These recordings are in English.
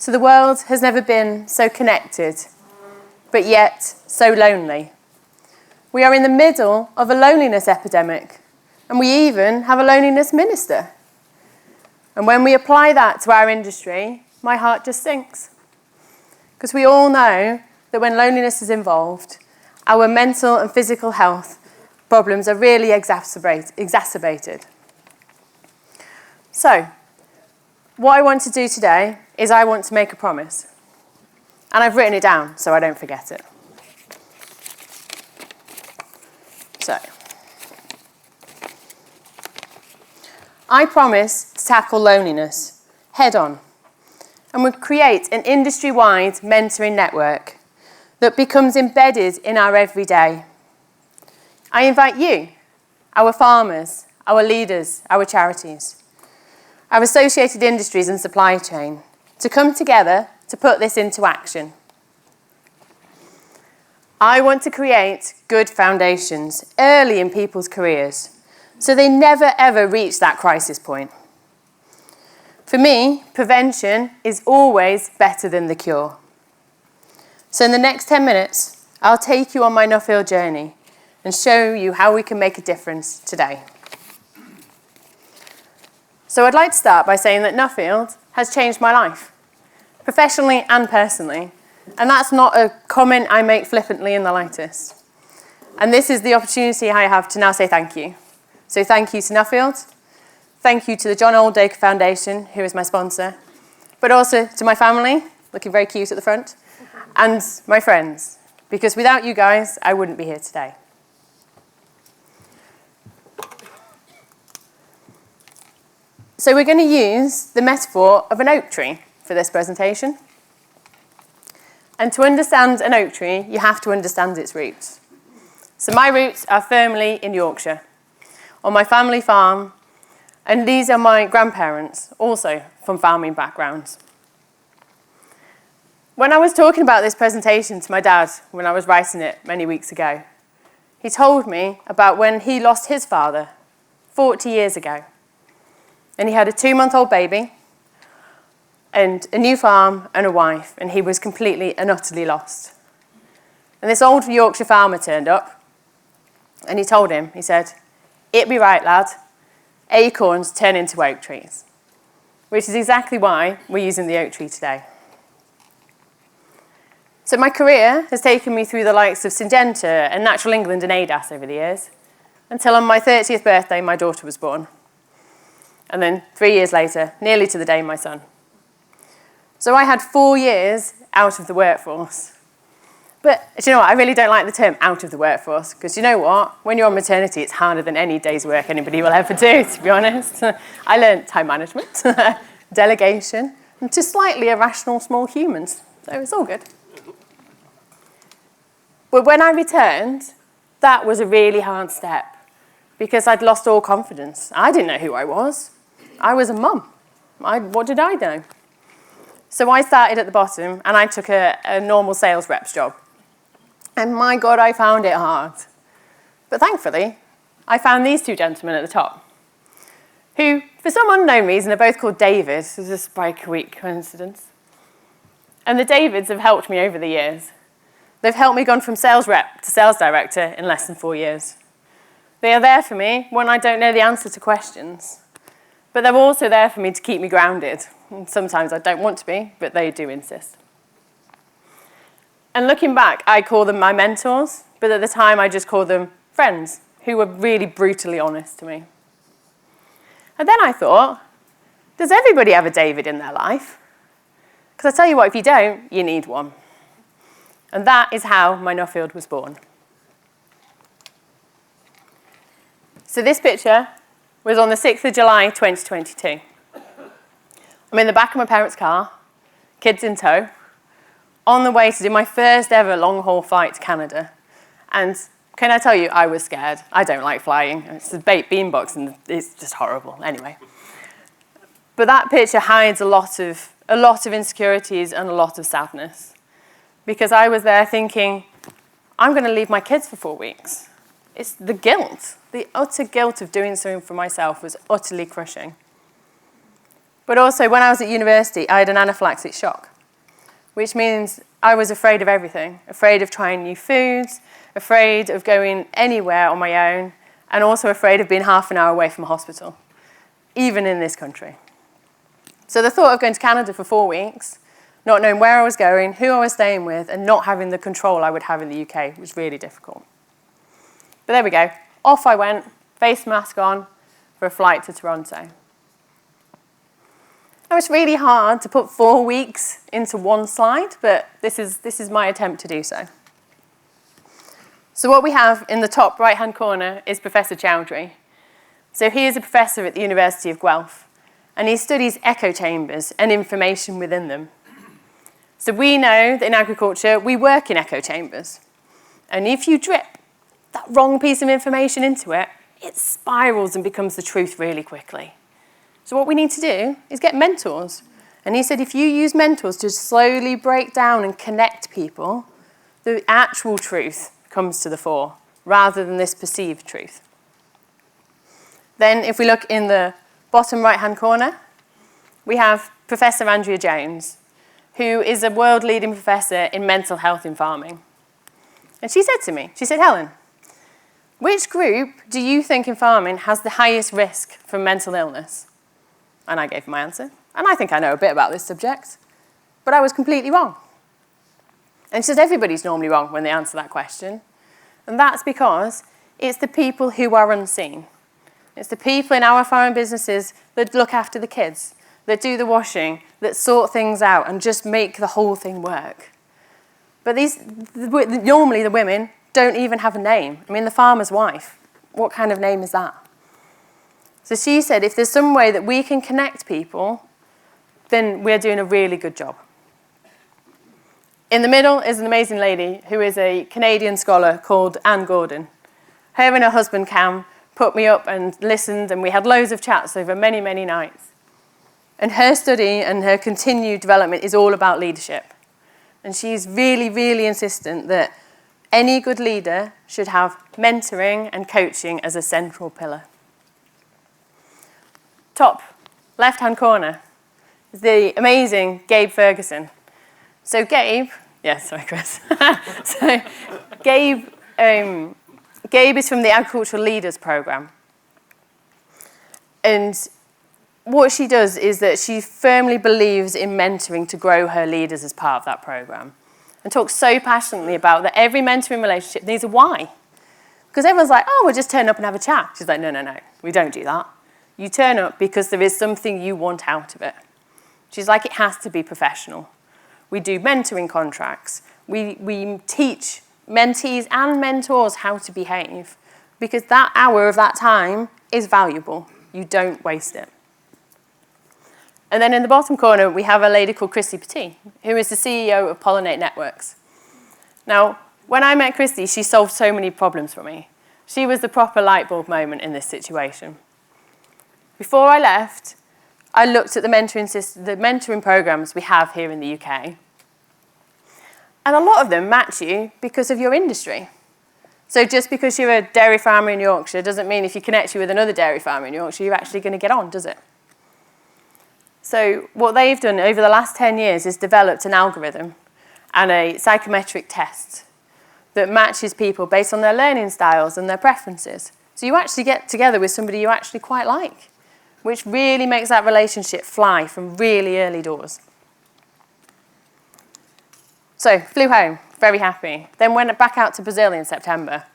So the world has never been so connected, but yet so lonely. We are in the middle of a loneliness epidemic, and we even have a loneliness minister. And when we apply that to our industry, my heart just sinks. Because we all know that when loneliness is involved, our mental and physical health problems are really exacerbated. So, what I want to do today is I want to make a promise. And I've written it down so I don't forget it. So, I promise to tackle loneliness head on and would create an industry-wide mentoring network that becomes embedded in our everyday. I invite you, our farmers, our leaders, our charities, our associated industries and supply chain, to come together to put this into action. I want to create good foundations early in people's careers so they never ever reach that crisis point. For me, prevention is always better than the cure. So in the next 10 minutes, I'll take you on my Nuffield journey and show you how we can make a difference today. So I'd like to start by saying that Nuffield has changed my life, professionally and personally, and that's not a comment I make flippantly in the lightest. And this is the opportunity I have to now say thank you. So thank you to Nuffield, thank you to the John Oldacre Foundation, who is my sponsor, but also to my family, looking very cute at the front, and my friends, because without you guys, I wouldn't be here today. So we're going to use the metaphor of an oak tree for this presentation. And to understand an oak tree, you have to understand its roots. So my roots are firmly in Yorkshire, on my family farm, and these are my grandparents, also from farming backgrounds. When I was talking about this presentation to my dad when I was writing it many weeks ago, he told me about when he lost his father 40 years ago. And he had a 2-month-old baby and a new farm and a wife, and he was completely and utterly lost. And this old Yorkshire farmer turned up, and he told him, he said, "It be right, lad, acorns turn into oak trees," which is exactly why we're using the oak tree today. So my career has taken me through the likes of Syngenta and Natural England and ADAS over the years, until on my 30th birthday, my daughter was born. And then 3 years later, nearly to the day, my son. So I had 4 years out of the workforce. But do you know what? I really don't like the term out of the workforce, because you know what? When you're on maternity, it's harder than any day's work anybody will ever do, to be honest. I learned time management, delegation, and just slightly irrational small humans. So it's all good. But when I returned, that was a really hard step, because I'd lost all confidence. I didn't know who I was. I was a mum. What did I know? So I started at the bottom, and I took a normal sales rep's job. And my God, I found it hard. But thankfully, I found these two gentlemen at the top, who, for some unknown reason, are both called David. This is a spike-a-week coincidence. And the Davids have helped me over the years. They've helped me gone from sales rep to sales director in less than 4 years. They are there for me when I don't know the answer to questions. But they're also there for me to keep me grounded. And sometimes I don't want to be, but they do insist. And looking back, I call them my mentors, but at the time I just called them friends who were really brutally honest to me. And then I thought, does everybody have a David in their life? Because I tell you what, if you don't, you need one. And that is how my Nuffield was born. So this picture was on the 6th of July, 2022. I'm in the back of my parents' car, kids in tow, on the way to do my first ever long-haul flight to Canada. And can I tell you, I was scared. I don't like flying. It's a baked bean box, and it's just horrible. Anyway. But that picture hides a lot of insecurities and a lot of sadness. Because I was there thinking, I'm going to leave my kids for 4 weeks. It's the guilt. The utter guilt of doing something for myself was utterly crushing. But also, when I was at university, I had an anaphylactic shock. which means I was afraid of everything, afraid of trying new foods, afraid of going anywhere on my own, and also afraid of being half an hour away from a hospital, even in this country. So the thought of going to Canada for 4 weeks, not knowing where I was going, who I was staying with, and not having the control I would have in the UK was really difficult. But there we go. Off I went, face mask on, for a flight to Toronto. Now, it's really hard to put 4 weeks into one slide, but this is my attempt to do so. So what we have in the top right-hand corner is Professor Chowdhury. So he is a professor at the University of Guelph, and he studies echo chambers and information within them. So we know that in agriculture, we work in echo chambers. And if you drip that wrong piece of information into it, it spirals and becomes the truth really quickly. So what we need to do is get mentors. And he said if you use mentors to slowly break down and connect people, the actual truth comes to the fore, rather than this perceived truth. Then if we look in the bottom right-hand corner, we have Professor Andrea Jones, who is a world-leading professor in mental health in farming. And she said to me, she said, Helen, which group do you think in farming has the highest risk from mental illness? And I gave my answer. And I think I know a bit about this subject, but I was completely wrong. And she says everybody's normally wrong when they answer that question. And that's because it's the people who are unseen. It's the people in our farming businesses that look after the kids, that do the washing, that sort things out and just make the whole thing work. But normally the women don't even have a name. I mean, the farmer's wife, what kind of name is that? So she said if there's some way that we can connect people, then we're doing a really good job. In the middle is an amazing lady who is a Canadian scholar called Anne Gordon. Her and her husband Cam put me up and listened, and we had loads of chats over many, many nights. And her study and her continued development is all about leadership. And she's really, really insistent that any good leader should have mentoring and coaching as a central pillar. Top left-hand corner is the amazing Gabe Ferguson. So Gabe, sorry, Chris. So Gabe is from the Agricultural Leaders Programme. And what she does is that she firmly believes in mentoring to grow her leaders as part of that programme. And talks so passionately about that every mentoring relationship needs a why. Because everyone's like, oh, we'll just turn up and have a chat. She's like, no, we don't do that. You turn up because there is something you want out of it. She's like, it has to be professional. We do mentoring contracts. We teach mentees and mentors how to behave because that hour of that time is valuable. You don't waste it. And then in the bottom corner, we have a lady called Christy Petit, who is the CEO of Pollinate Networks. Now, when I met Christy, she solved so many problems for me. She was the proper light bulb moment in this situation. Before I left, I looked at the mentoring programs we have here in the UK. And a lot of them match you because of your industry. So just because you're a dairy farmer in Yorkshire doesn't mean if you connect you with another dairy farmer in Yorkshire, you're actually going to get on, does it? So what they've done over the last 10 years is developed an algorithm and a psychometric test that matches people based on their learning styles and their preferences. So you actually get together with somebody you actually quite like, which really makes that relationship fly from really early doors. So flew home, very happy. Then went back out to Brazil in September.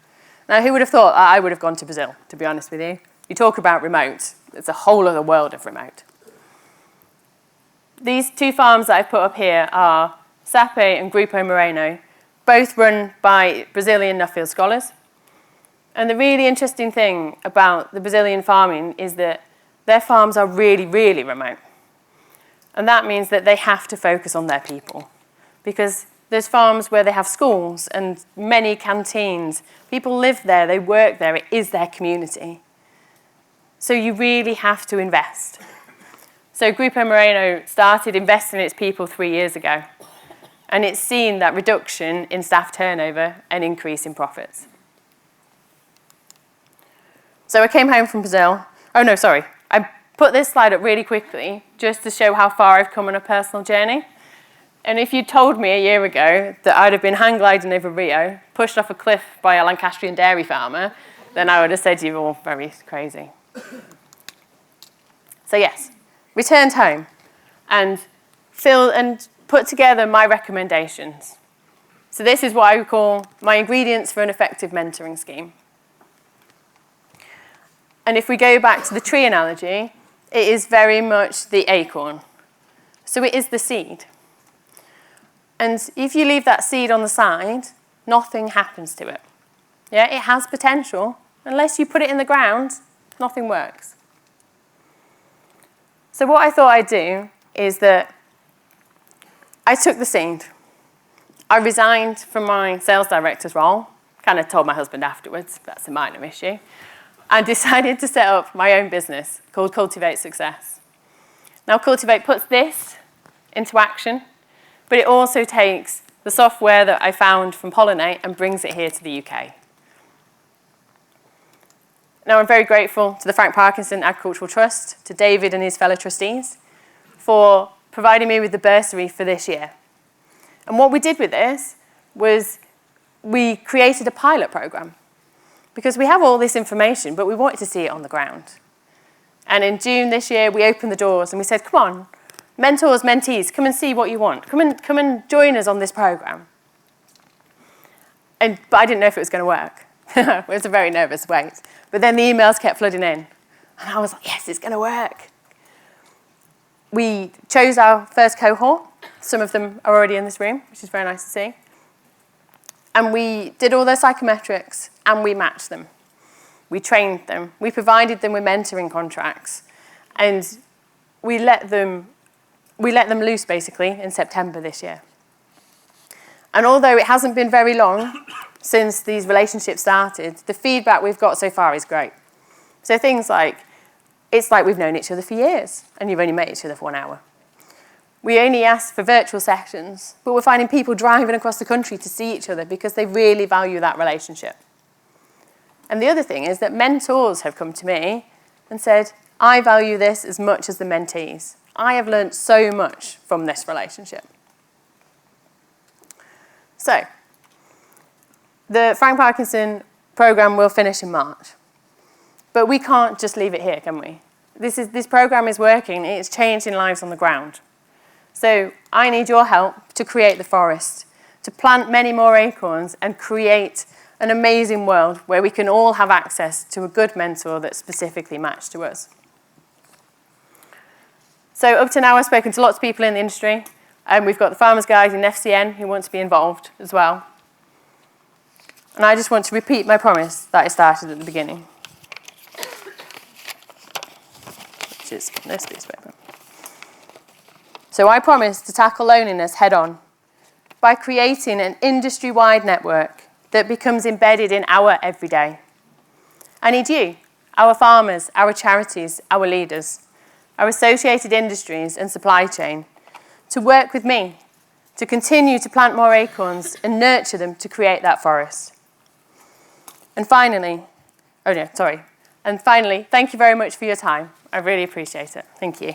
Now, who would have thought I would have gone to Brazil, to be honest with you? You talk about remote. It's a whole other world of remote. These two farms that I've put up here are Sape and Grupo Moreno, both run by Brazilian Nuffield scholars. And the really interesting thing about the Brazilian farming is that their farms are really, really remote. And that means that they have to focus on their people. Because there's farms where they have schools and many canteens. People live there, they work there, it is their community. So you really have to invest. So Grupo Moreno started investing in its people 3 years ago. And it's seen that reduction in staff turnover and increase in profits. So I came home from Brazil. I put this slide up really quickly just to show how far I've come on a personal journey. And if you'd told me a year ago that I'd have been hang gliding over Rio, pushed off a cliff by a Lancastrian dairy farmer, then I would have said you were all very crazy. So yes, returned home and put together my recommendations. So this is what I would call my ingredients for an effective mentoring scheme. And if we go back to the tree analogy, it is very much the acorn. So it is the seed. And if you leave that seed on the side, nothing happens to it. Yeah, it has potential. Unless you put it in the ground, nothing works. So what I thought I'd do is that I took the seed. I resigned from my sales director's role, kind of told my husband afterwards, that's a minor issue, and decided to set up my own business called Cultivate Success. Now, Cultivate puts this into action, but it also takes the software that I found from Pollinate and brings it here to the UK. Now, I'm very grateful to the Frank Parkinson Agricultural Trust, to David and his fellow trustees, for providing me with the bursary for this year. And what we did with this was we created a pilot program, because we have all this information, but we wanted to see it on the ground. And in June this year, we opened the doors and we said, come on, mentors, mentees, come and see what you want. Come and join us on this program. But I didn't know if it was going to work. It was a very nervous wait. But then the emails kept flooding in. And I was like, yes, it's going to work. We chose our first cohort. Some of them are already in this room, which is very nice to see. And we did all their psychometrics, and we matched them. We trained them. We provided them with mentoring contracts. And we let them loose, basically, in September this year. And although it hasn't been very long since these relationships started, the feedback we've got so far is great. So things like, it's like we've known each other for years, and you've only met each other for 1 hour. We only ask for virtual sessions, but we're finding people driving across the country to see each other because they really value that relationship. And the other thing is that mentors have come to me and said, I value this as much as the mentees. I have learned so much from this relationship. So, the Frank Parkinson program will finish in March. But we can't just leave it here, can we? This program is working. It's changing lives on the ground. So I need your help to create the forest, to plant many more acorns and create an amazing world where we can all have access to a good mentor that's specifically matched to us. So up to now, I've spoken to lots of people in the industry, and we've got the farmers guys in FCN who want to be involved as well. And I just want to repeat my promise that I started at the beginning, which is this piece of paper. So I promise to tackle loneliness head on by creating an industry-wide network that becomes embedded in our everyday. I need you, our farmers, our charities, our leaders, our associated industries and supply chain, to work with me to continue to plant more acorns and nurture them to create that forest. And finally, thank you very much for your time. I really appreciate it. Thank you.